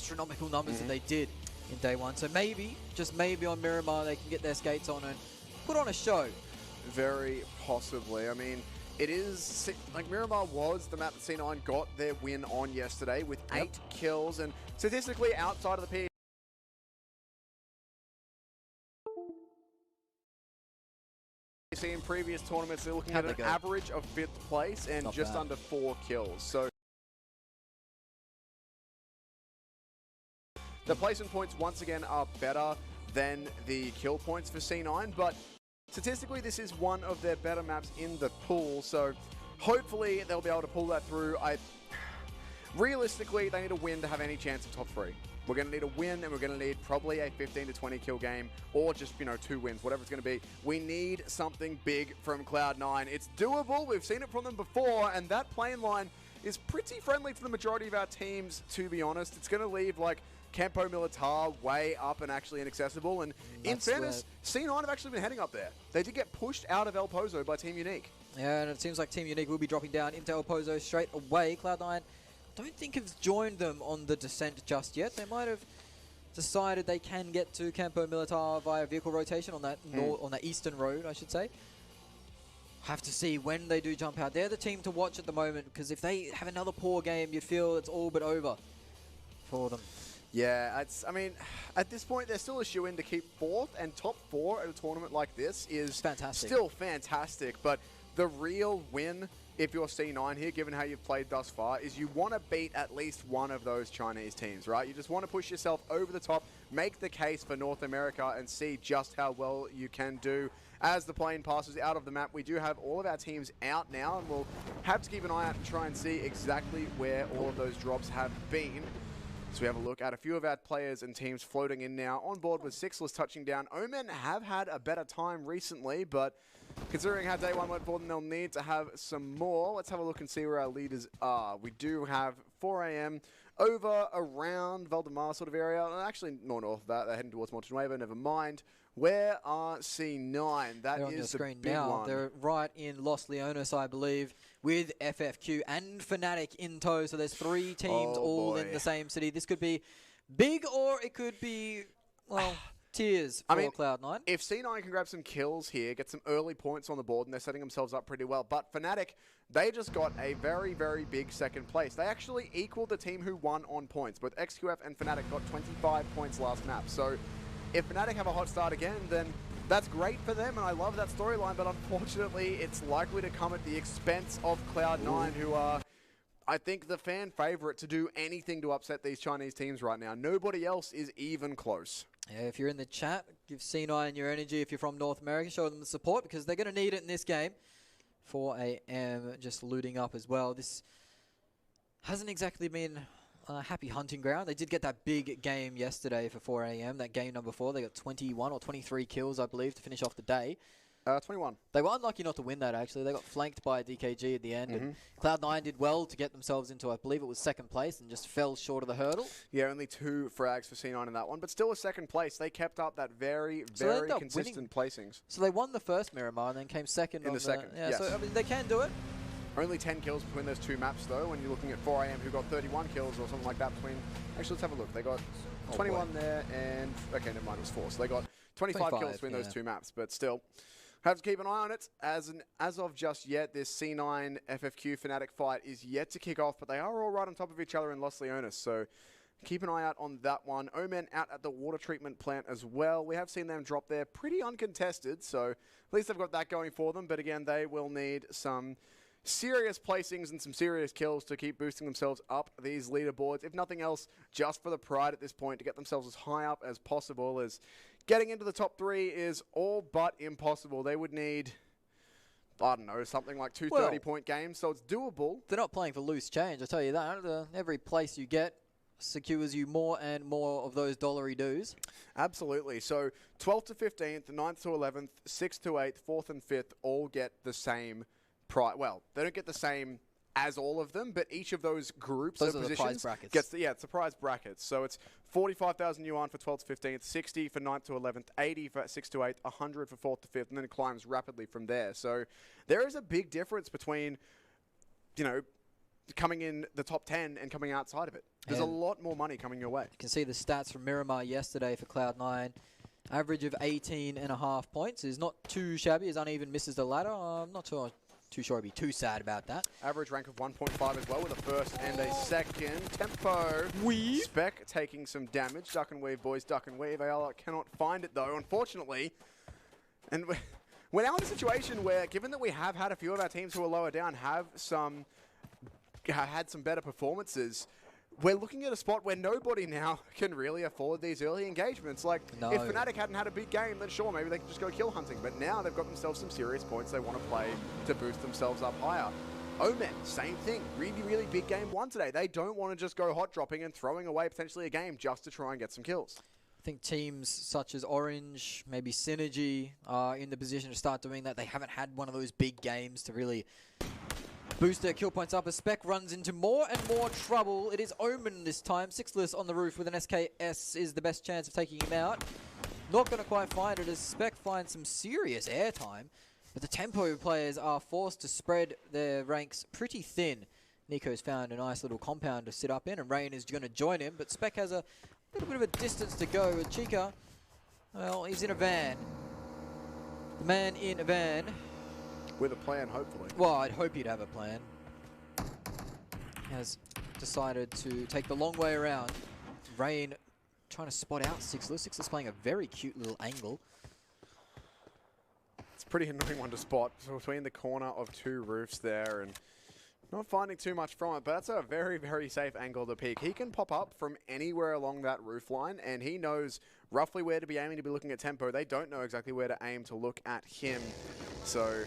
astronomical numbers that they did in day one. So maybe, just maybe on Miramar, they can get their skates on and put on a show. Very possibly. I mean, it is, like, Miramar was the map that C9 got their win on yesterday with 8 kills, and statistically outside of the PEC in previous tournaments, they're looking at an average of 5th place and just under 4 kills. So the placement points once again are better than the kill points for C9, but statistically this is one of their better maps in the pool, so hopefully they'll be able to pull that through. Realistically, they need a win to have any chance of top 3. We're going to need a win, and we're going to need probably a 15 to 20 kill game, or just, you know, 2 wins, whatever it's going to be. We need something big from Cloud9. It's doable. We've seen it from them before, and that plane line is pretty friendly for the majority of our teams, to be honest. It's going to leave, like, Campo Militar way up and actually inaccessible, and in fairness, C9 have actually been heading up there. They did get pushed out of El Pozo by Team Unique. Yeah, and it seems like Team Unique will be dropping down into El Pozo straight away. Cloud9 don't think have joined them on the descent just yet. They might have decided they can get to Campo Militar via vehicle rotation on that on that eastern road, I should say. Have to see when they do jump out. They're the team to watch at the moment, because if they have another poor game, you feel it's all but over for them. Yeah, I mean, at this point, they're still a shoe-in to keep 4th, and top 4 at a tournament like this is still fantastic. But the real win, if you're C9 here, given how you've played thus far, is you want to beat at least one of those Chinese teams, right? You just want to push yourself over the top, make the case for North America, and see just how well you can do. As the plane passes out of the map, we do have all of our teams out now, and we'll have to keep an eye out and try and see exactly where all of those drops have been. So we have a look at a few of our players and teams floating in now. On board with Sixless touching down. Omen have had a better time recently, but considering how day one went for them, they'll need to have some more. Let's have a look and see where our leaders are. We do have 4 AM over around Valdemar sort of area. Actually, more north of that. They're heading towards Montenuevo, never mind. Where are C9? That is on your screen the big now. One. They're right in Los Leones, I believe, with FFQ and Fnatic in tow. So there's 3 teams all in the same city. This could be big, or it could be, well, tears for Cloud9. If C9 can grab some kills here, get some early points on the board, and they're setting themselves up pretty well. But Fnatic, they just got a very, very big 2nd place. They actually equaled the team who won on points. Both XQF and Fnatic got 25 points last map. So if Fnatic have a hot start again, then that's great for them, and I love that storyline, but unfortunately, it's likely to come at the expense of Cloud9, who are, I think, the fan favorite to do anything to upset these Chinese teams right now. Nobody else is even close. Yeah, if you're in the chat, give C9 your energy. If you're from North America, show them the support, because they're going to need it in this game. 4 AM just looting up as well. This hasn't exactly been happy hunting ground. They did get that big game yesterday for 4 AM, that game number 4. They got 21 or 23 kills, I believe, to finish off the day. 21. They were unlucky not to win that, actually. They got flanked by DKG at the end. And Cloud9 did well to get themselves into, I believe it was 2nd place, and just fell short of the hurdle. Yeah, only 2 frags for C9 in that one, but still a 2nd place. They kept up that very consistent placings. So they won the first Miramar and then came 2nd in the second. Yeah, yes. So I mean, they can do it. Only 10 kills between those 2 maps, though, when you're looking at 4 AM, who got 31 kills or something like that between... Actually, let's have a look. They got 21 there, and... Okay, never mind, it was 4. So they got 25 kills between those 2 maps, but still... Have to keep an eye on it. As of just yet, this C9 FFQ Fnatic fight is yet to kick off, but they are all right on top of each other in Los Leones, so keep an eye out on that one. Omen out at the water treatment plant as well. We have seen them drop there pretty uncontested, so at least they've got that going for them, but again, they will need some serious placings and some serious kills to keep boosting themselves up these leaderboards. If nothing else, just for the pride at this point, to get themselves as high up as possible, as getting into the top 3 is all but impossible. They would need, I don't know, something like 2 30-point games, so it's doable. They're not playing for loose change, I tell you that. Every place you get secures you more and more of those dollary dues. Absolutely. So 12th to 15th, 9th to 11th, 6th to 8th, 4th and 5th all get the same prize. Well, they don't get the same as all of them, but each of those groups of positions prize brackets. Gets it's the prize brackets. So it's 45,000 yuan for 12th to 15th, 60 for 9th to 11th, 80 for 6th to 8th, 100 for 4th to 5th, and then it climbs rapidly from there. So there is a big difference between, you know, coming in the top 10 and coming outside of it. There's a lot more money coming your way. You can see the stats from Miramar yesterday for Cloud9. Average of 18.5 points is not too shabby. As Uneven misses the ladder. I'm not too sure I'd be too sad about that. Average rank of 1.5 as well with a first and a second. Tempo. Weave. Spec taking some damage. Duck and weave, boys. Duck and weave. Ayala cannot find it, though, unfortunately. And we're now in a situation where, given that we have had a few of our teams who are lower down have had some better performances, we're looking at a spot where nobody now can really afford these early engagements. Like, if Fnatic hadn't had a big game, then sure, maybe they could just go kill hunting. But now they've got themselves some serious points they want to play to boost themselves up higher. Omen, same thing. Really, really big game one today. They don't want to just go hot dropping and throwing away potentially a game just to try and get some kills. I think teams such as Orange, maybe Synergy, are in the position to start doing that. They haven't had one of those big games to really boost their kill points up as Spec runs into more and more trouble. It is Omen this time. Sixless on the roof with an SKS is the best chance of taking him out. Not going to quite find it as Spec finds some serious airtime. But the Tempo players are forced to spread their ranks pretty thin. Nico's found a nice little compound to sit up in, and Rain is going to join him. But Spec has a little bit of a distance to go. And Chica, well, he's in a van. The man in a van. With a plan, hopefully. Well, I'd hope he'd have a plan. Has decided to take the long way around. Rain trying to spot out Sixless. Sixless playing a very cute little angle. It's a pretty annoying one to spot. So between the corner of two roofs there and not finding too much from it, but that's a very, very safe angle to peek. He can pop up from anywhere along that roof line, and he knows roughly where to be aiming to be looking at Tempo. They don't know exactly where to aim to look at him. So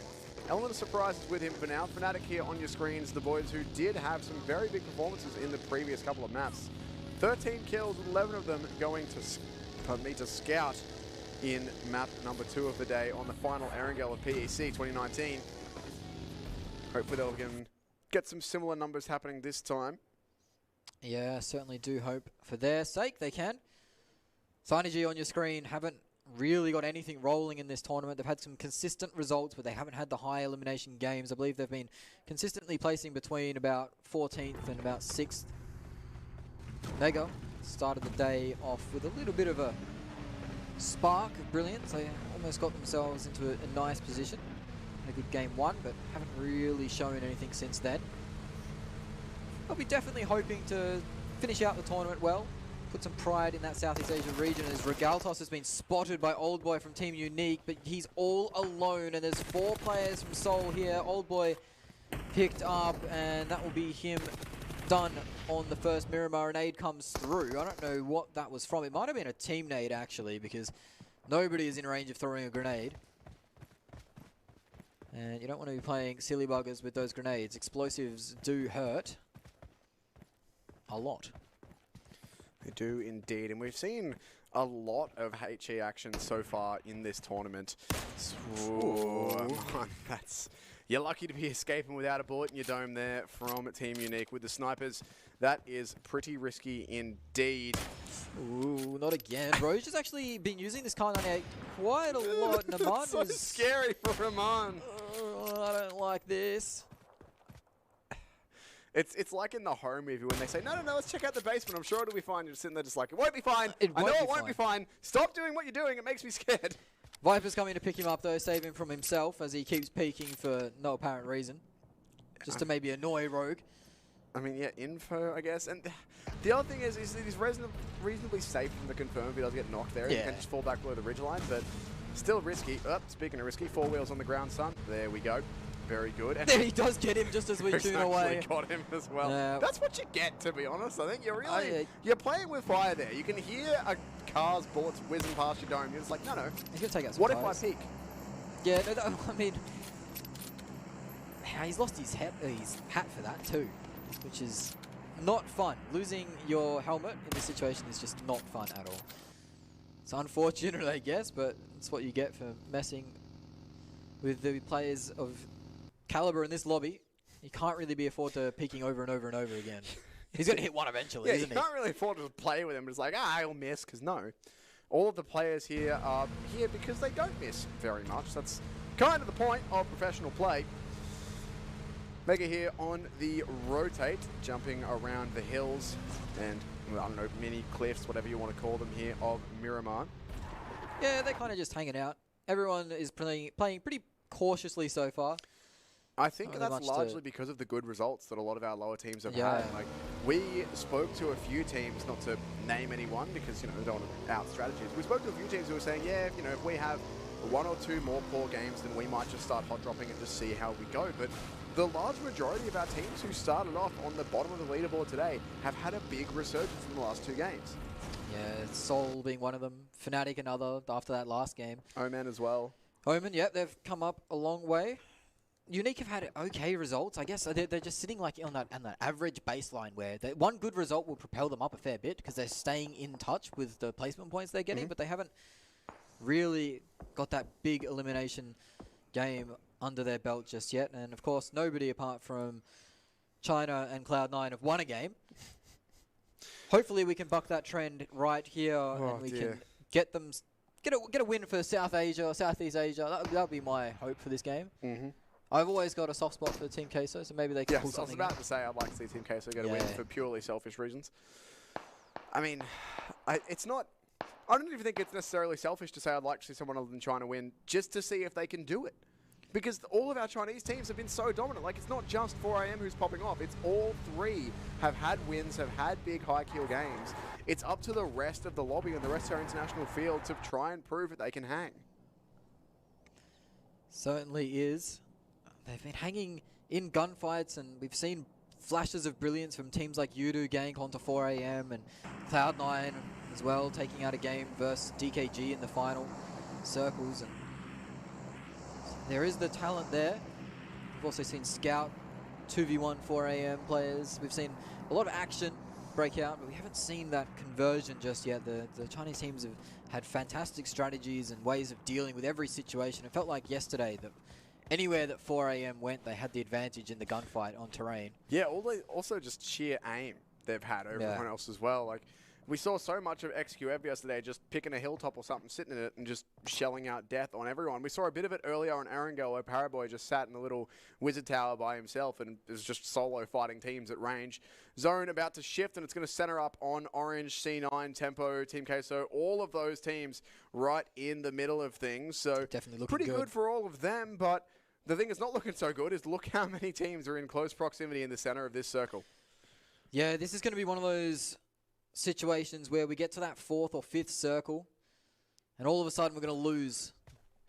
element of surprises with him for now. Fnatic here on your screens, the boys who did have some very big performances in the previous couple of maps. 13 kills, 11 of them going to Scout in map number 2 of the day on the final Erangel of PEC 2019. Hopefully they'll get some similar numbers happening this time. Yeah, certainly do hope for their sake they can. Synergy on your screen haven't really got anything rolling in this tournament. They've had some consistent results, but they haven't had the high elimination games. I believe they've been consistently placing between about 14th and about 6th. Mega started the day off with a little bit of a spark of brilliance. They almost got themselves into a nice position. A good game one, but haven't really shown anything since then. I'll be definitely hoping to finish out the tournament well. Put some pride in that Southeast Asia region as Regaltos has been spotted by Old Boy from Team Unique, but he's all alone and there's 4 players from Seoul here. Old Boy picked up and that will be him done on the first Miramar. A nade comes through. I don't know what that was from. It might have been a team nade actually, because nobody is in range of throwing a grenade. And you don't want to be playing silly buggers with those grenades. Explosives do hurt a lot. They do indeed, and we've seen a lot of HE action so far in this tournament. You're lucky to be escaping without a bullet in your dome there from Team Unique with the snipers. That is pretty risky indeed. Ooh, not again. Roche has actually been using this Kar 98 quite a lot. Naman so scary for Raman. I don't like this. It's like in the horror movie when they say, no, let's check out the basement. I'm sure it'll be fine. You're just sitting there just like, it won't be fine. I know it won't be fine. Stop doing what you're doing. It makes me scared. Viper's coming to pick him up, though, save him from himself as he keeps peeking for no apparent reason. Just to maybe annoy Rogue. I mean, yeah, info, I guess. And the other thing is he's reasonably safe from the confirm if he does get knocked there. Yeah. He can just fall back below the ridgeline, but still risky. Speaking of risky, 4 wheels on the ground, son. There we go. Very good. And he does get him just as we tune away. Got him as well. That's what you get, to be honest. I think you're really you're playing with fire there. You can hear a car's bullets whizzing past your dome. You're just like, no. He's gonna take out some What tires. if I peek? Yeah, no, I mean, he's lost his hat for that too, which is not fun. Losing your helmet in this situation is just not fun at all. It's unfortunate, I guess, but it's what you get for messing with the players of caliber in this lobby. You can't really be afford to peeking over and over and over again. He's going to hit one eventually, isn't he? You can't really afford to play with him. It's like, he'll miss, because no. All of the players here are here because they don't miss very much. That's kind of the point of professional play. Mega here on the rotate, jumping around the hills and, I don't know, mini cliffs, whatever you want to call them here, of Miramar. Yeah, they're kind of just hanging out. Everyone is playing pretty cautiously so far. I think that's largely because of the good results that a lot of our lower teams have had. Like, we spoke to a few teams, not to name anyone because, you know, we don't want to out strategies. We spoke to a few teams who were saying, yeah, you know, if we have one or two more poor games, then we might just start hot dropping and just see how we go. But the large majority of our teams who started off on the bottom of the leaderboard today have had a big resurgence in the last two games. Yeah, Seoul being one of them, Fnatic another after that last game. Omen as well. Omen, yep, they've come up a long way. Unique have had okay results, I guess. They're just sitting like on that average baseline where one good result will propel them up a fair bit because they're staying in touch with the placement points they're getting, but they haven't really got that big elimination game under their belt just yet. And of course, nobody apart from China and Cloud9 have won a game. Hopefully, we can buck that trend right here, and we can get them get a win for South Asia or Southeast Asia. That'll be my hope for this game. I've always got a soft spot for Team Queso, so maybe they can pull something. I was about to say I'd like to see Team Queso get a win for purely selfish reasons. I mean, it's not. I don't even think it's necessarily selfish to say I'd like to see someone other than China win, just to see if they can do it. Because all of our Chinese teams have been so dominant. Like, it's not just 4AM who's popping off. It's all three have had wins, have had big high-kill games. It's up to the rest of the lobby and the rest of our international field to try and prove that they can hang. Certainly is. They've been hanging in gunfights, and we've seen flashes of brilliance from teams like Yudu gank onto 4AM and Cloud9 as well, taking out a game versus DKG in the final circles. And there is the talent there. We've also seen Scout 2v1 4AM players. We've seen a lot of action break out, but we haven't seen that conversion just yet. The Chinese teams have had fantastic strategies and ways of dealing with every situation. It felt like yesterday that anywhere that 4AM went, they had the advantage in the gunfight on terrain. Yeah, also just sheer aim they've had over everyone else as well. Like, we saw so much of XQF yesterday just picking a hilltop or something, sitting in it, and just shelling out death on everyone. We saw a bit of it earlier on Erangel, where Paraboy just sat in a little wizard tower by himself and is just solo fighting teams at range. Zone about to shift, and it's going to center up on Orange, C9, Tempo, Team Queso, all of those teams right in the middle of things. So definitely looking pretty good for all of them, but the thing that's not looking so good is look how many teams are in close proximity in the center of this circle. Yeah, this is going to be one of those situations where we get to that 4th or 5th circle, and all of a sudden we're going to lose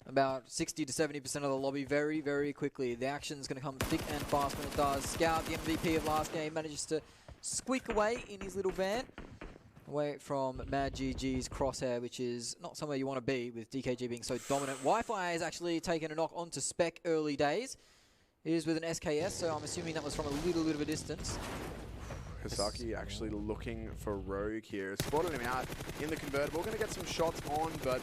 about 60 to 70% of the lobby very, very quickly. The action's going to come thick and fast when it does. Scout, the MVP of last game, manages to squeak away in his little van, away from Mad GG's crosshair, which is not somewhere you want to be with DKG being so dominant. Wi-Fi has actually taken a knock onto Spec early days. It is with an SKS, so I'm assuming that was from a little bit of a distance. Hisaki actually looking for Rogue here. Spotted him out in the convertible. Going to get some shots on, but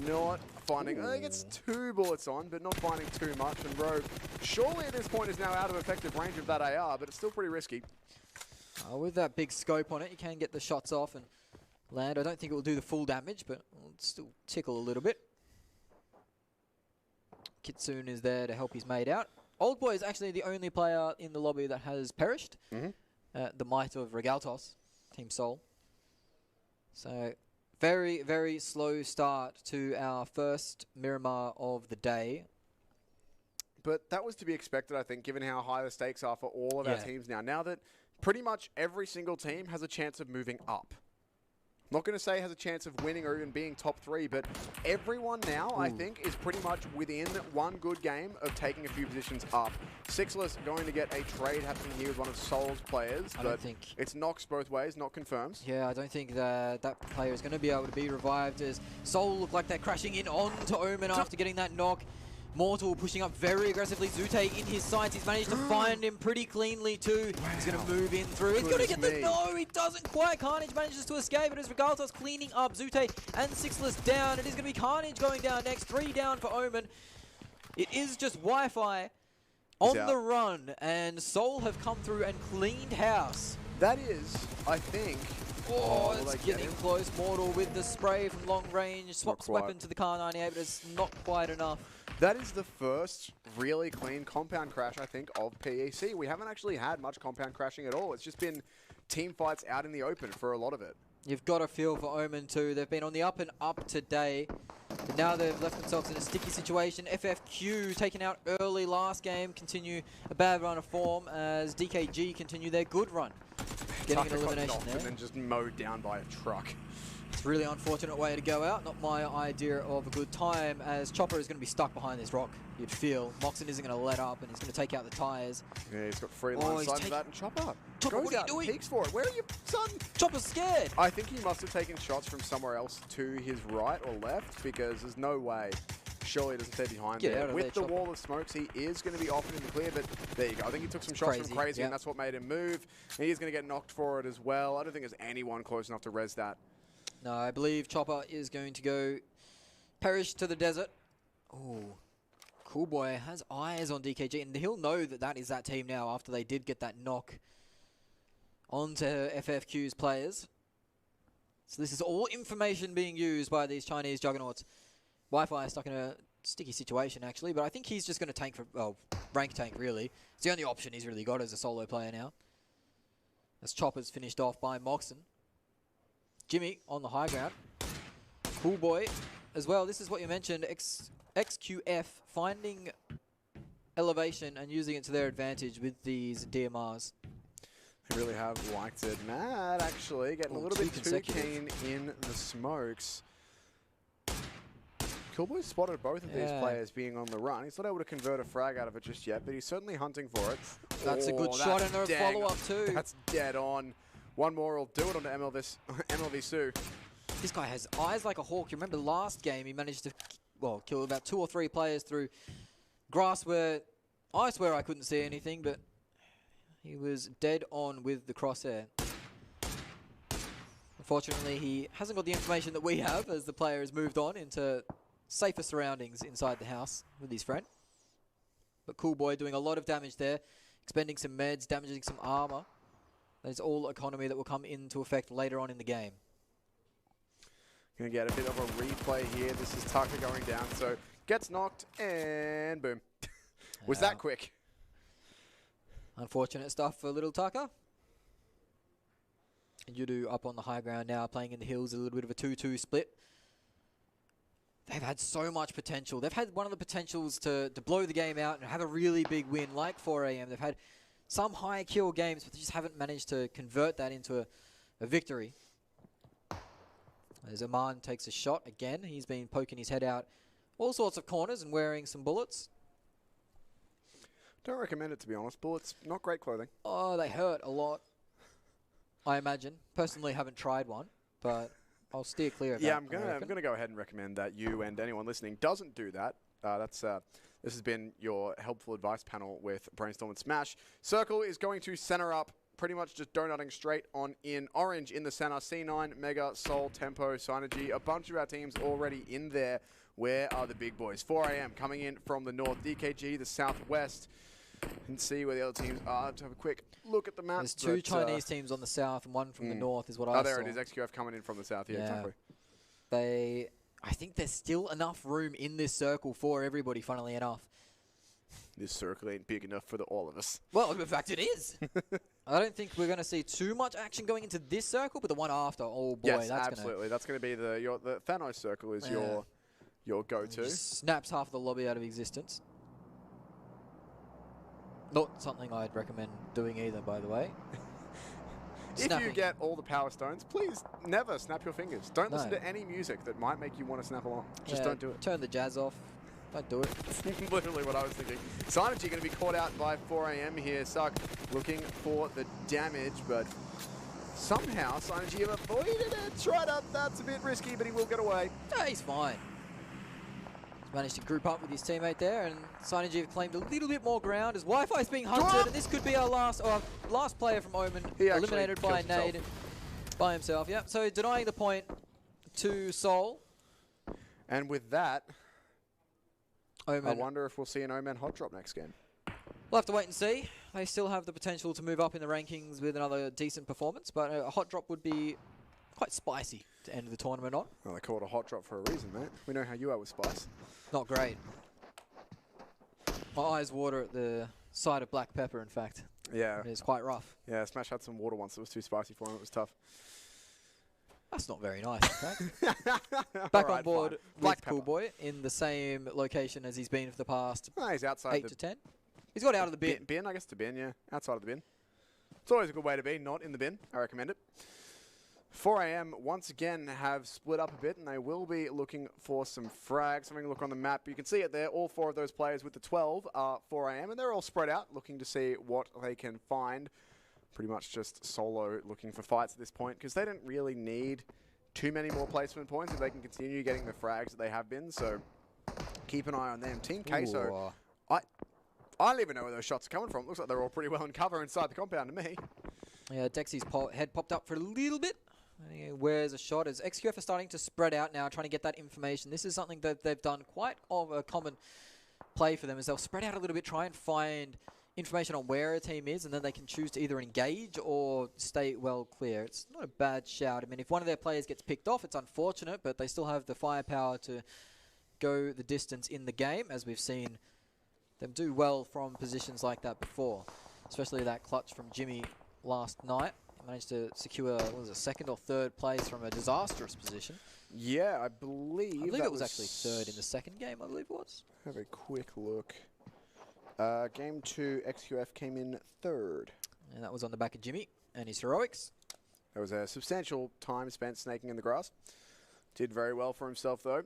not finding... I think it's 2 bullets on, but not finding too much. And Rogue, surely at this point, is now out of effective range of that AR, but it's still pretty risky. With that big scope on it, you can get the shots off and land. I don't think it will do the full damage, but it'll still tickle a little bit. Kitsune is there to help his mate out. Old Boy is actually the only player in the lobby that has perished. The might of Regaltos, Team Seoul. So, very, very slow start to our first Miramar of the day. But that was to be expected, I think, given how high the stakes are for all of our teams now. Now that pretty much every single team has a chance of moving up. I'm not going to say has a chance of winning or even being top 3, but everyone now, I think, is pretty much within one good game of taking a few positions up. Sixless going to get a trade happening here with one of Seoul's players, but it's knocks both ways, not confirmed. Yeah, I don't think that player is going to be able to be revived, as Seoul look like they're crashing in onto Omen after getting that knock. Mortal pushing up very aggressively. Zute in his sights. He's managed to find him pretty cleanly too. Wow. He's going to move in through. He's going to get the... No, he doesn't quite. Carnage manages to escape. It is Regaltos cleaning up Zute and Sixless down. It is going to be Carnage going down next. 3 down for Omen. It is just Wi-Fi on the run. And Seoul have come through and cleaned house. That is, I think, Oh, it's getting close. Mortal with the spray from long range. Swaps weapon to the Kar98, but it's not quite enough. That is the first really clean compound crash, I think, of PEC. We haven't actually had much compound crashing at all. It's just been team fights out in the open for a lot of it. You've got a feel for Omen too. They've been on the up and up today. But now they've left themselves in a sticky situation. FFQ taken out early last game, continue a bad run of form as DKG continue their good run. Getting an elimination there. And then just mowed down by a truck. It's a really unfortunate way to go out. Not my idea of a good time, as Chopper is going to be stuck behind this rock, you'd feel. Moxon isn't going to let up, and he's going to take out the tyres. Yeah, he's got free line side of that, and Chopper Chopper, goes out and peeks for it. Where are you, son? Chopper's scared. I think he must have taken shots from somewhere else to his right or left, because there's no way. Surely he doesn't stay behind there. With the wall of smokes, he is going to be off in the clear, but there you go. I think he took some shots from Crazy, and that's what made him move. And he's going to get knocked for it as well. I don't think there's anyone close enough to res that. No, I believe Chopper is going to go perish to the desert. Oh, Cool Boy has eyes on DKG, and he'll know that that is that team now after they did get that knock onto FFQ's players. So this is all information being used by these Chinese juggernauts. Wi-Fi is stuck in a sticky situation, actually, but I think he's just going to tank for, well, rank tank, really. It's the only option he's really got as a solo player now. As Chopper's finished off by Moxon. Jimmy on the high ground. Cool Boy as well. This is what you mentioned. XQF finding elevation and using it to their advantage with these DMRs. They really have liked it. Matt, actually, getting a little bit too keen in the smokes. Coolboy spotted both of these players being on the run. He's not able to convert a frag out of it just yet, but he's certainly hunting for it. That's a good shot and a follow-up too. That's dead on. One more will do it onto MLV Sue. This guy has eyes like a hawk. You remember last game he managed to, well, kill about 2 or 3 players through grass where I swear I couldn't see anything, but he was dead on with the crosshair. Unfortunately, he hasn't got the information that we have as the player has moved on into safer surroundings inside the house with his friend. But Cool Boy doing a lot of damage there, expending some meds, damaging some armor. That is all economy that will come into effect later on in the game. Gonna get a bit of a replay here. This is Tucker going down, so gets knocked and boom. Was that quick? Unfortunate stuff for little Tucker. And Yudu up on the high ground now, playing in the hills, a little bit of a 2-2 split. They've had so much potential. They've had one of the potentials to blow the game out and have a really big win like 4 AM. They've had some high kill games, but they just haven't managed to convert that into a victory. As Aman takes a shot again, he's been poking his head out all sorts of corners and wearing some bullets. Don't recommend it, to be honest. Bullets, not great clothing. Oh, they hurt a lot, I imagine. Personally, haven't tried one, but I'll steer clear of that. Yeah, I'm gonna go ahead and recommend that you and anyone listening doesn't do that. This has been your helpful advice panel with Brainstorm and Smash. Circle is going to center up, pretty much just donutting straight on in. Orange in the center, C9, Mega, Soul, Tempo, Synergy. A bunch of our teams already in there. Where are the big boys? 4 AM coming in from the north, DKG the southwest. And see where the other teams are. To have a quick look at the map. There's 2 Chinese teams on the south and 1 from the north is what I saw. Oh, there it is. XQF coming in from the south. Yeah, exactly. I think there's still enough room in this circle for everybody, funnily enough. This circle ain't big enough for all of us. Well, in fact, it is. I don't think we're going to see too much action going into this circle, but the one after, oh boy, yes, that's absolutely. That's going to be the Thanos circle is your go-to. Snaps half the lobby out of existence. Not something I'd recommend doing either, by the way. If you get all the power stones, please never snap your fingers. Don't listen to any music that might make you want to snap along. Just don't do it. Turn the jazz off. Don't do it. That's literally what I was thinking. Synergy going to be caught out by 4 AM here. Suck looking for the damage, but somehow Synergy have avoided it. Tried up. That's a bit risky, but he will get away. No, he's fine. He's managed to group up with his teammate there, and Synergy have claimed a little bit more ground as Wi-Fi is being hunted, and this could be our last player from Omen eliminated by Nade by himself. Yep. So denying the point to Soul. And with that, Omen. I wonder if we'll see an Omen hot drop next game. We'll have to wait and see. They still have the potential to move up in the rankings with another decent performance, but a hot drop would be quite spicy to end the tournament on. Well, they call it a hot drop for a reason, mate. We know how you are with spice. Not great. My eyes water at the sight of black pepper, in fact. Yeah. It's quite rough. Yeah, Smash had some water once. It was too spicy for him. It was tough. That's not very nice, in fact. Back on board with Cool Boy in the same location as he's been for the past he's outside 8 to 10. He's got out of the bin. Bin, I guess the bin, yeah. Outside of the bin. It's always a good way to be, not in the bin. I recommend it. 4 AM once again have split up a bit, and they will be looking for some frags. Having a look on the map, you can see it there. All 4 of those players with the 12 are 4 AM, and they're all spread out, looking to see what they can find. Pretty much just solo looking for fights at this point, because they don't really need too many more placement points if they can continue getting the frags that they have been. So keep an eye on them. Team Queso, I don't even know where those shots are coming from. Looks like they're all pretty well in cover inside the compound to me. Yeah, Dexy's head popped up for a little bit. Where's a shot as XQF are starting to spread out now, trying to get that information. This is something that they've done quite of a common play for them, is they'll spread out a little bit, try and find information on where a team is, and then they can choose to either engage or stay well clear. It's not a bad shout. I mean, if one of their players gets picked off, it's unfortunate, but they still have the firepower to go the distance in the game, as we've seen them do well from positions like that before, especially that clutch from Jimmy last night. Managed to secure, what was it, 2nd or 3rd place from a disastrous position. Yeah, I believe it was actually 3rd in the 2nd game, I believe it was. Have a quick look. Game 2, XQF came in 3rd. And that was on the back of Jimmy and his heroics. There was a substantial time spent snaking in the grass. Did very well for himself, though.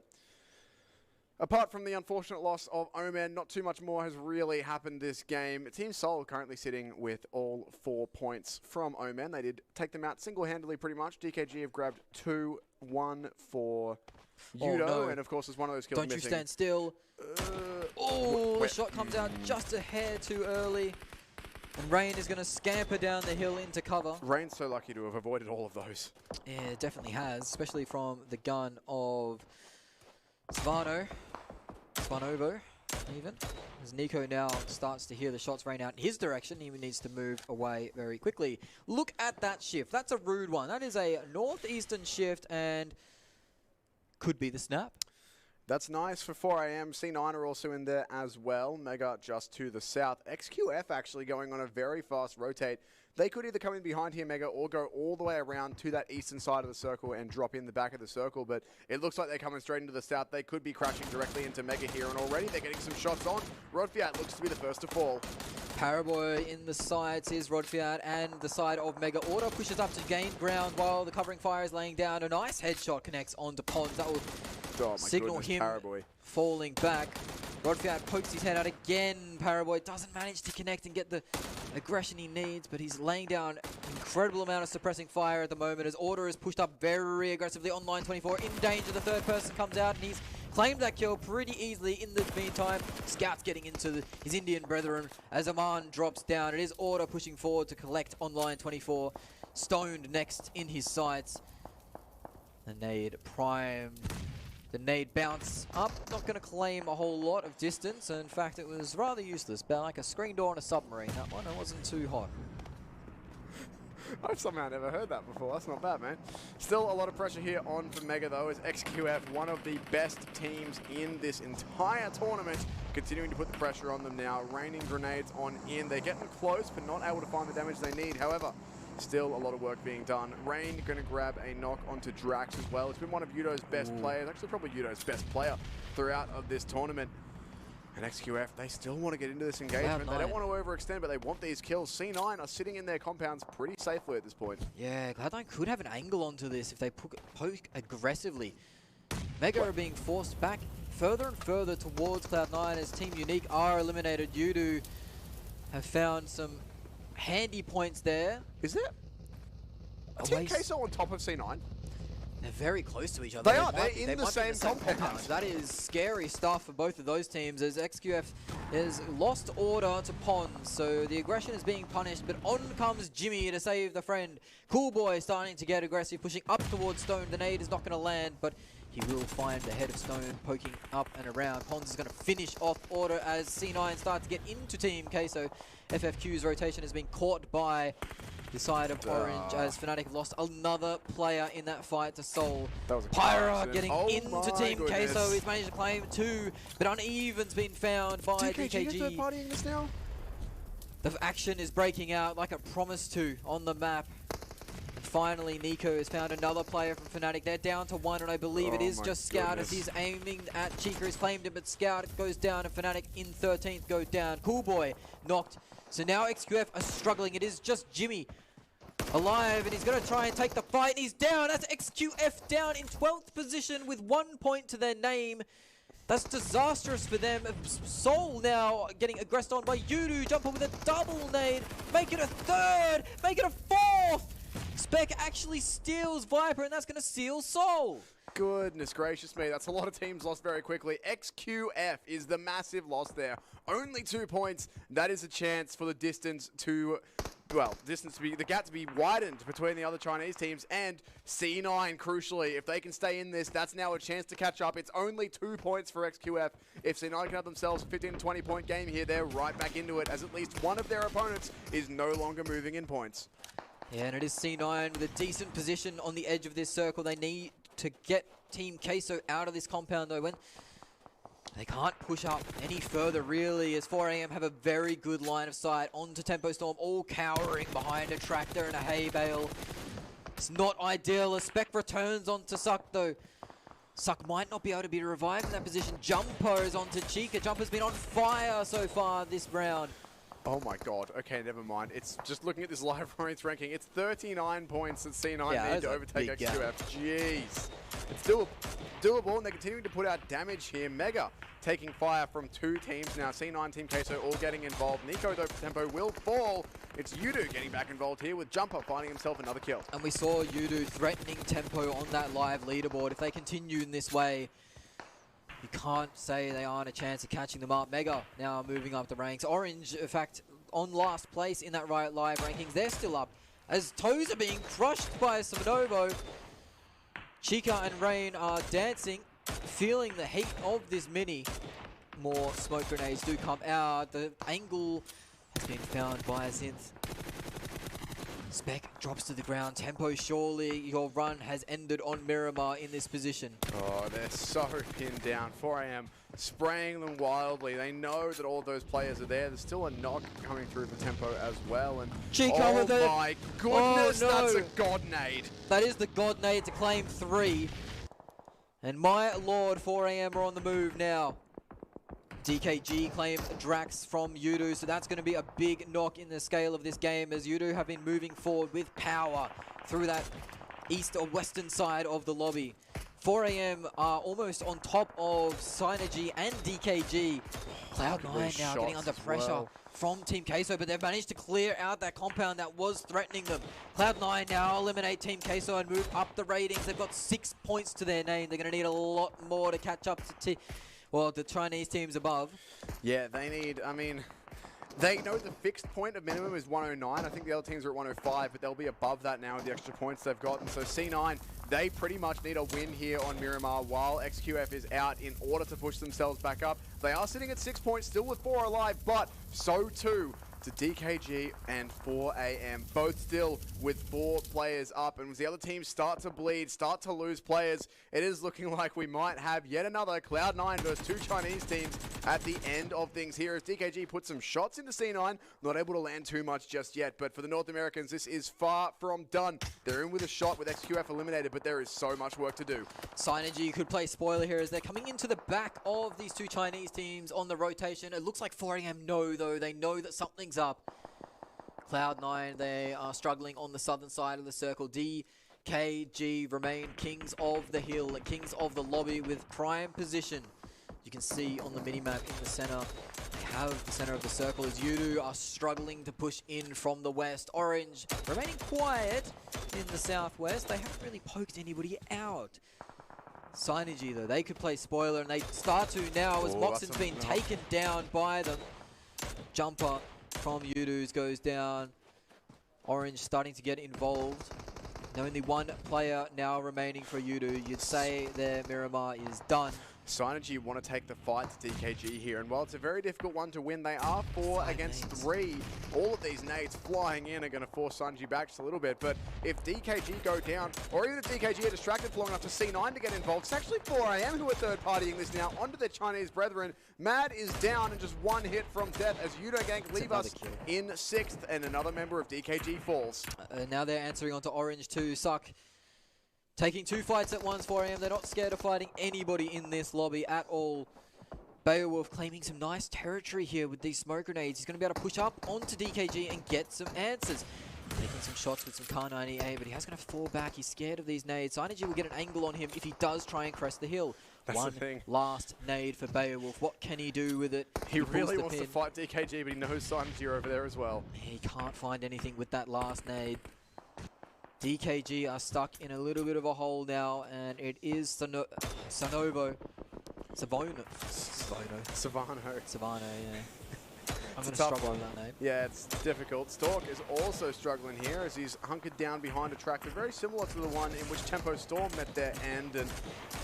Apart from the unfortunate loss of Omen, not too much more has really happened this game. Team Seoul currently sitting with all 4 points from Omen. They did take them out single-handedly pretty much. DKG have grabbed 2, 1 for Yudo, and of course there's one of those kills missing. Don't you stand still. The shot comes out just a hair too early. And Rain is going to scamper down the hill into cover. Rain's so lucky to have avoided all of those. Yeah, it definitely has, especially from the gun of Svanovo, even. As Nico now starts to hear the shots rain out in his direction, he needs to move away very quickly. Look at that shift. That's a rude one. That is a northeastern shift and could be the snap. That's nice for 4 AM. C9 are also in there as well. Mega just to the south. XQF actually going on a very fast rotate. They could either come in behind here, Mega, or go all the way around to that eastern side of the circle and drop in the back of the circle, but it looks like they're coming straight into the south. They could be crashing directly into Mega here, and already they're getting some shots on. Rodfiat looks to be the first to fall. Paraboy in the sides is Rodfiat, and the side of Mega Order pushes up to gain ground while the covering fire is laying down. A nice headshot connects onto Pons. That will signal him Paraboy falling back. Rodfiat pokes his head out again. Paraboy doesn't manage to connect and get the aggression he needs, but he's laying down an incredible amount of suppressing fire at the moment as Order is pushed up very aggressively on line 24. In danger, the 3rd person comes out and he's claimed that kill pretty easily. In the meantime, Scout's getting into his Indian brethren as Aman drops down. It is Order pushing forward to collect on line 24. Stoned next in his sights. The nade primed. The nade bounce up, not going to claim a whole lot of distance. In fact, it was rather useless, but like a screen door on a submarine. That one, it wasn't too hot. I've somehow never heard that before. That's not bad, man. Still a lot of pressure here on for Mega, though, as XQF, one of the best teams in this entire tournament, continuing to put the pressure on them now. Raining grenades on in. They're getting close, but not able to find the damage they need. However, still a lot of work being done. Rain going to grab a knock onto Drax as well. It's been one of Yudo's best players, actually probably Yudo's best player throughout of this tournament. And XQF, they still want to get into this engagement. They don't want to overextend, but they want these kills. C9 are sitting in their compounds pretty safely at this point. Yeah, Cloud9 could have an angle onto this if they poke aggressively. Mega are being forced back further and further towards Cloud9 as Team Unique are eliminated. Yudu have found some handy points there. Is there Team Queso on top of C9? They're very close to each other. They are. They're in the same compound. That is scary stuff for both of those teams as XQF has lost Order to Pons. So the aggression is being punished, but on comes Jimmy to save the friend. Cool Boy starting to get aggressive, pushing up towards Stone. The nade is not going to land, but he will find the head of Stone poking up and around. Pons is going to finish off Order as C9 starts to get into Team Queso. FFQ's rotation has been caught by the side of Orange, as Fnatic lost another player in that fight to Soul. That was a Pyra getting into Team goodness. Queso. He's managed to claim 2, but uneven's been found by DKG. third partying this now? The action is breaking out like it promised to on the map. Finally, Nico has found another player from Fnatic. They're down to 1, and I believe it is just Scout as he's aiming at Chica. He's claimed it, but Scout goes down, and Fnatic in 13th go down. Cool Boy knocked. So now XQF are struggling. It is just Jimmy alive, and he's going to try and take the fight, and he's down. That's XQF down in 12th position with 1 point to their name. That's disastrous for them. Soul now getting aggressed on by Yudu. Jumper with a double nade. Make it a 3rd. Make it a 4th. Spec actually steals Viper, and that's going to seal Soul. Goodness gracious me, that's a lot of teams lost very quickly. XQF is the massive loss there. Only 2 points. That is a chance for the distance to, well, the gap to be widened between the other Chinese teams and C9, crucially. If they can stay in this, that's now a chance to catch up. It's only 2 points for XQF. If C9 can have themselves a 15 to 20 point game here, they're right back into it, as at least one of their opponents is no longer moving in points. Yeah, and it is C9 with a decent position on the edge of this circle. They need to get Team Queso out of this compound, though, when they can't push up any further, really, as 4AM have a very good line of sight onto Tempo Storm, all cowering behind a tractor and a hay bale. It's not ideal. A Spec returns onto Suck, though. Suck might not be able to be revived in that position. Jumper is onto Chica. Jumper's been on fire so far this round. Oh my god, okay, never mind. It's just looking at this live points ranking, it's 39 points that C9 need to overtake XQF. Jeez. It's still doable, and they're continuing to put out damage here. Mega taking fire from 2 teams now. C9, Team Queso all getting involved. Nico, though, Tempo will fall. It's Yudu getting back involved here with Jumper finding himself another kill. And we saw Yudu threatening Tempo on that live leaderboard. If they continue in this way, you can't say they aren't a chance of catching them up. Mega now moving up the ranks. Orange, in fact, on last place in that Riot Live rankings. They're still up as toes are being crushed by Samonovo. Chica and Rain are dancing, feeling the heat of this mini. More smoke grenades do come out. The angle has been found by Synth. Spec drops to the ground. Tempo, surely your run has ended on Miramar in this position. Oh, they're so pinned down. 4AM spraying them wildly. They know that all of those players are there. There's still a knock coming through for Tempo as well. And Chica oh my goodness, oh, no. That's a god nade. That is the god nade to claim 3. And my lord, 4AM are on the move now. DKG claim Drax from Yudu, so that's going to be a big knock in the scale of this game, as Yudu have been moving forward with power through that east or western side of the lobby. 4AM are almost on top of Synergy and DKG. Cloud9 now getting under pressure from Team Queso, but they've managed to clear out that compound that was threatening them. Cloud9 now eliminate Team Queso and move up the ratings. They've got 6 points to their name. They're going to need a lot more to catch up to the Chinese teams above. Yeah, they need, I mean, they know the fixed point of minimum is 109. I think the other teams are at 105, but they'll be above that now with the extra points they've gotten. So C9, they pretty much need a win here on Miramar while XQF is out in order to push themselves back up. They are sitting at 6 points, still with 4 alive, but so too to DKG and 4AM, both still with 4 players up. And as the other teams start to bleed, start to lose players, it is looking like we might have yet another Cloud9 versus 2 Chinese teams at the end of things here, as DKG put some shots into C9, not able to land too much just yet. But for the North Americans, this is far from done. They're in with a shot with XQF eliminated, but there is so much work to do. Synergy could play spoiler here as they're coming into the back of these 2 Chinese teams on the rotation. It looks like 4AM know, though. They know that something's up. Cloud9, they are struggling on the southern side of the circle. DKG remain kings of the hill, kings of the lobby with prime position. You can see on the minimap in the center, they have the center of the circle as Yudu are struggling to push in from the west. Orange remaining quiet in the southwest. They haven't really poked anybody out. Synergy, though, they could play spoiler, and they start to now as Moxon's been taken down by them. Jumper from Yudu's goes down. Orange starting to get involved. Now only 1 player now remaining for Yudu. You'd say their Miramar is done. Synergy want to take the fight to DKG here, and while it's a very difficult one to win, they are 4 against 3. All of these nades flying in are going to force Synergy back just a little bit, but if DKG go down, or even if DKG are distracted for long enough to C9 to get involved, it's actually 4AM who are third-partying this now onto their Chinese brethren. Mad is down and just 1 hit from death as Udogank leave us in 6th, and another member of DKG falls. Now they're answering onto Orange too. Suck taking 2 fights at once, 4AM. They're not scared of fighting anybody in this lobby at all. Beowulf claiming some nice territory here with these smoke grenades. He's going to be able to push up onto DKG and get some answers. Taking some shots with some Kar98, but he has going to fall back. He's scared of these nades. Synergy will get an angle on him if he does try and crest the hill. That's One the thing. last nade for Beowulf. What can he do with it? He really wants to fight DKG, but he knows Synergy are over there as well. He can't find anything with that last nade. DKG are stuck in a little bit of a hole now, and it is Savano, yeah. I'm going to struggle with that name. Yeah, it's difficult. Stork is also struggling here as he's hunkered down behind a tractor, very similar to the one in which Tempo Storm met their end, and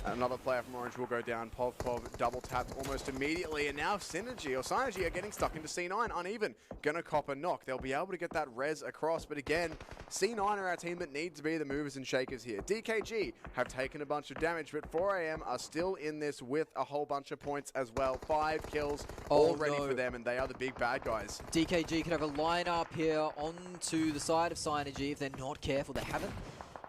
another player from Orange will go down. Pov double tapped almost immediately, and now Synergy are getting stuck into C9, uneven. Gonna cop a knock. They'll be able to get that res across, but again, C9 are our team that need to be the movers and shakers here. DKG have taken a bunch of damage, but 4AM are still in this with a whole bunch of points as well. 5 kills already for them, and they are the big bad guys. DKG could have a line up here onto the side of Synergy if they're not careful. They haven't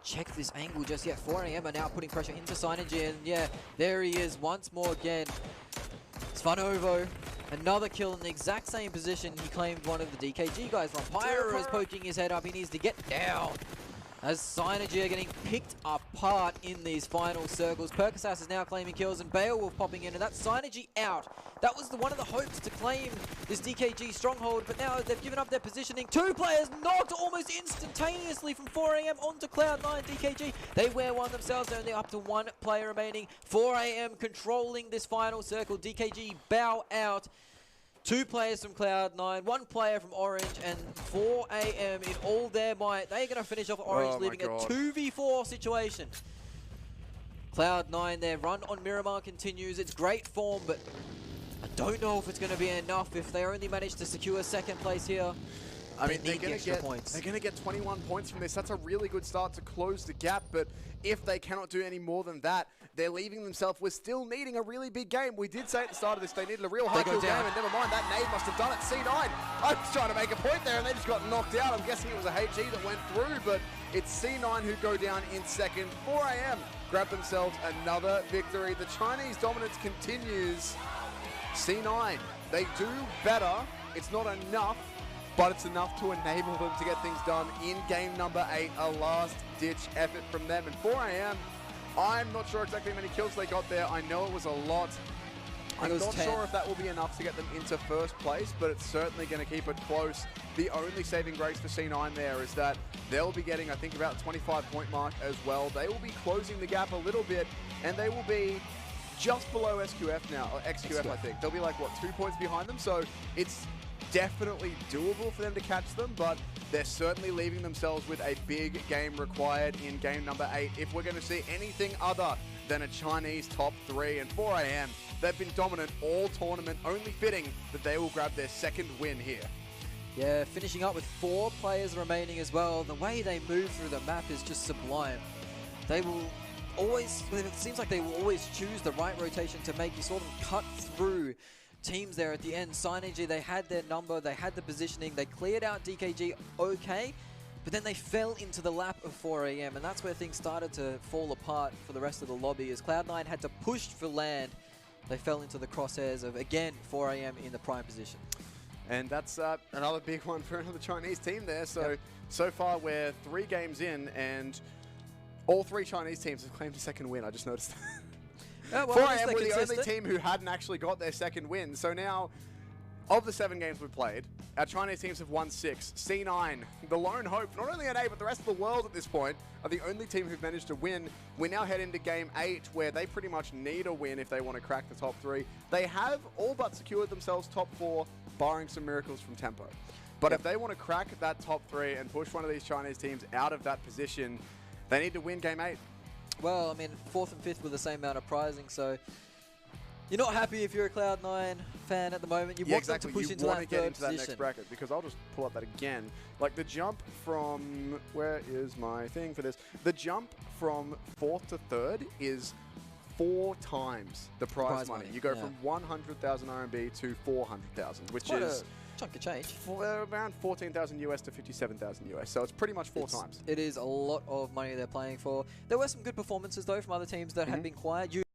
checked this angle just yet. 4AM are now putting pressure into Synergy, and yeah, there he is once more again. Svanovo, another kill in the exact same position he claimed one of the DKG guys from. Pyro is poking his head up. He needs to get down as Synergy are getting picked apart in these final circles. Percasas is now claiming kills, and Beowulf popping in, and that's Synergy out. That was one of the hopes to claim this DKG stronghold, but now they've given up their positioning. 2 players knocked almost instantaneously from 4AM onto Cloud9. DKG, they wear one themselves. They're only up to 1 player remaining. 4AM controlling this final circle. DKG bow out. 2 players from Cloud9, 1 player from Orange, and 4AM in all their might. They're going to finish off Orange, leaving a 2v4 situation. Cloud9, their run on Miramar continues. It's great form, but I don't know if it's going to be enough if they only manage to secure 2nd place here. I mean, they're going to get 21 points from this. That's a really good start to close the gap, but if they cannot do any more than that, they're leaving themselves with still needing a really big game. We did say at the start of this they needed a real high-kill game, and never mind, that nade must have done it. C9, I was trying to make a point there, and they just got knocked out. I'm guessing it was a HE that went through, but it's C9 who go down in 2nd. 4AM grab themselves another victory. The Chinese dominance continues. C9, they do better. It's not enough, but it's enough to enable them to get things done in game number 8. A last-ditch effort from them. And 4AM, I'm not sure exactly how many kills they got there. I know it was a lot. I'm not sure if that will be enough to get them into 1st place, but it's certainly going to keep it close. The only saving grace for C9 there is that they'll be getting, I think, about the 25-point mark as well. They will be closing the gap a little bit, and they will be just below SQF now, or XQF, I think. They'll be like, what, 2 points behind them? So it's definitely doable for them to catch them, but they're certainly leaving themselves with a big game required in game number 8 if we're going to see anything other than a Chinese top 3. And 4AM, they've been dominant all tournament, only fitting that they will grab their 2nd win here. Yeah, finishing up with 4 players remaining as well. The way they move through the map is just sublime. They will always, it seems like they will always choose the right rotation to make you saw them cut through teams there at the end. Synergy, they had their number, they had the positioning, they cleared out DKG okay, but then they fell into the lap of 4AM, and that's where things started to fall apart for the rest of the lobby as Cloud9 had to push for land. They fell into the crosshairs of, again, 4AM in the prime position. And that's another big one for another Chinese team there. So, so far we're 3 games in, and all 3 Chinese teams have claimed a 2nd win. I just noticed. Well, 4AM were the only team who hadn't actually got their 2nd win. So now, of the 7 games we've played, our Chinese teams have won 6. C9, the lone hope, not only at A, but the rest of the world at this point, are the only team who've managed to win. We now head into game 8, where they pretty much need a win if they want to crack the top 3. They have all but secured themselves top 4, barring some miracles from Tempo. But if they want to crack that top 3 and push one of these Chinese teams out of that position, they need to win game 8. Well, I mean, 4th and 5th with the same amount of prizing, so You're not happy if you're a Cloud9 fan at the moment. You want them to push into that third position. Next bracket, because I'll just pull up that again. Like the jump from, where is my thing for this? The jump from 4th to 3rd is 4 times the prize money. You go from 100,000 RMB to 400,000, which is chunk of change. Around 14,000 US to 57,000 US. So it's pretty much 4 times. It is a lot of money they're playing for. There were some good performances though from other teams that had been quiet.